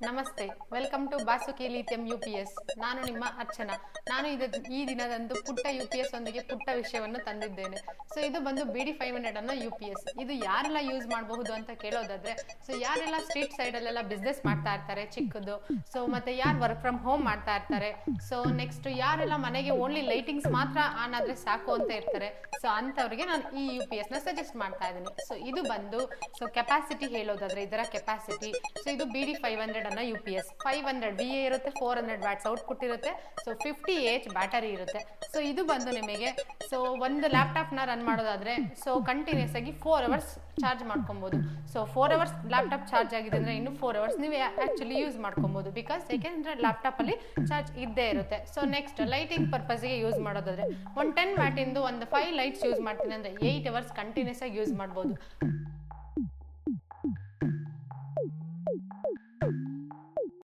ನಮಸ್ತೆ, welcome to Basuki lithium UPS. ನಾನು ನಿಮ್ಮ ಅರ್ಚನಾ. ನಾನು ಈ ದಿನದಂದು ಪುಟ್ಟ UPS ಒಂದಿಗೆ ಪುಟ್ಟ ವಿಷಯವನ್ನು ತಂದಿದ್ದೇನೆ. ಸೊ ಇದು ಬಂದು BD500 ಅನ್ನೋ UPS. ಇದು ಯಾರೆಲ್ಲ ಯೂಸ್ ಮಾಡಬಹುದು ಅಂತ ಕೇಳೋದಾದ್ರೆ, ಸೊ ಯಾರೆಲ್ಲ ಸ್ಟ್ರೀಟ್ ಸೈಡಲ್ಲೆಲ್ಲ ಬಿಸ್ನೆಸ್ ಮಾಡ್ತಾ ಇರ್ತಾರೆ ಚಿಕ್ಕದು, ಸೊ ಮತ್ತೆ ಯಾರು ವರ್ಕ್ ಫ್ರಮ್ ಹೋಮ್ ಮಾಡ್ತಾ ಇರ್ತಾರೆ, ಸೊ ನೆಕ್ಸ್ಟ್ ಯಾರೆಲ್ಲ ಮನೆಗೆ ಓನ್ಲಿ ಲೈಟಿಂಗ್ಸ್ ಮಾತ್ರ ಆನ್ ಆದ್ರೆ ಸಾಕು ಅಂತ ಇರ್ತಾರೆ, ಸೊ ಅಂಥವ್ರಿಗೆ ನಾನು ಈ UPS ನ ಸಜೆಸ್ಟ್ ಮಾಡ್ತಾ ಇದ್ದೀನಿ. ಸೊ ಇದು ಬಂದು ಕೆಪಾಸಿಟಿ ಹೇಳೋದಾದ್ರೆ ಇದರ ಕೆಪಾಸಿಟಿ, ಸೊ ಇದು BD500 ಅನ್ನೋ UPS 500 VA ಇರುತ್ತೆ, 400 ವ್ಯಾಟ್ಸ್ ಔಟ್ಪುಟ್ ಇರುತ್ತೆ, ಸೊ 50 AH ಬ್ಯಾಟರಿ ಇರುತ್ತೆ. ಸೊ ಇದು ಬಂದು ನಿಮಗೆ ಸೊ ಒಂದು ಲ್ಯಾಪ್ಟಾಪ್ ನ ರನ್ ಮಾಡೋದಾದ್ರೆ ಸೊ ಕಂಟಿನ್ಯೂಸ್ ಆಗಿ 4 ಅವರ್ಸ್ ಚಾರ್ಜ್ ಮಾಡ್ಕೊಬಹುದು. ಸೊ 4 ಅವರ್ಸ್ ಲ್ಯಾಪ್ಟಾಪ್ ಚಾರ್ಜ್ ಆಗಿದೆ ಅಂದ್ರೆ ಇನ್ನು 4 ಅವರ್ಸ್ ನೀವು ಆಕ್ಚುಲಿ ಯೂಸ್ ಮಾಡ್ಕೊಬಹುದು, ಬಿಕಾಸ್ ಯಾಕೆಂದ್ರೆ ಲ್ಯಾಪ್ಟಾಪ್ ಅಲ್ಲಿ ಚಾರ್ಜ್ ಇದ್ದೇ ಇರುತ್ತೆ. ಸೊ ನೆಕ್ಸ್ಟ್ ಲೈಟಿಂಗ್ ಪರ್ಪಸ್ಗೆ ಯೂಸ್ ಮಾಡೋದಾದ್ರೆ ಒಂದು 10 ವ್ಯಾಟ್ ಇಂದು ಒಂದು 5 ಲೈಟ್ಸ್ ಯೂಸ್ ಮಾಡ್ತೀನಿ ಅಂದ್ರೆ 8 ಅವರ್ಸ್ ಕಂಟಿನ್ಯೂಸ್ ಆಗಿ ಯೂಸ್ ಮಾಡ್ಬೋದು.